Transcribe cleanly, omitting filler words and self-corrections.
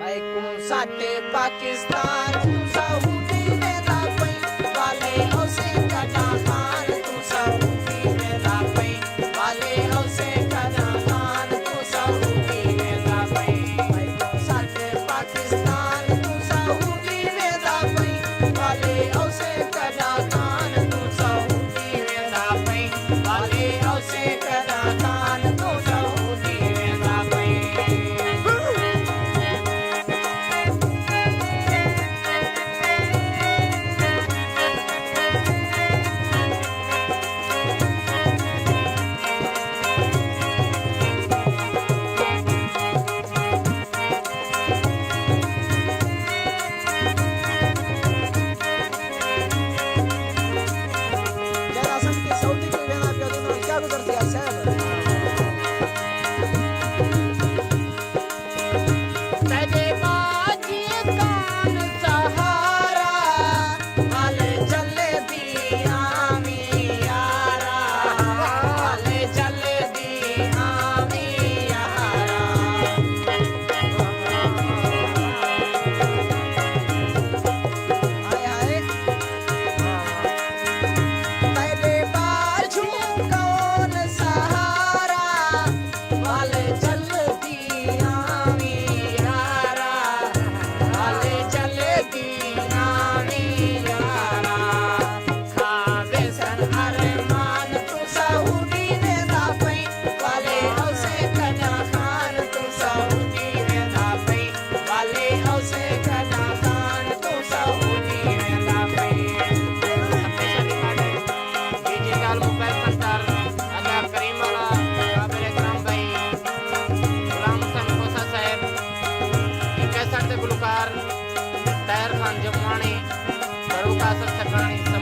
साडे पाकिस्तान तू सऊदी वेंदा पई वाले उसे कदा खान तू सऊदी वेंदा पई वाले उसे कदा खान तू सऊदी वेंदा पई साडे पाकिस्तान तू सऊदी वेंदा पई वाले उसे कदा खान तू सऊदी वेंदा पई वाले उसे कदा खान तू सऊदी वेंदा पई गुलकार तैर खान जमवाणी, बरूका सब ठकाणी।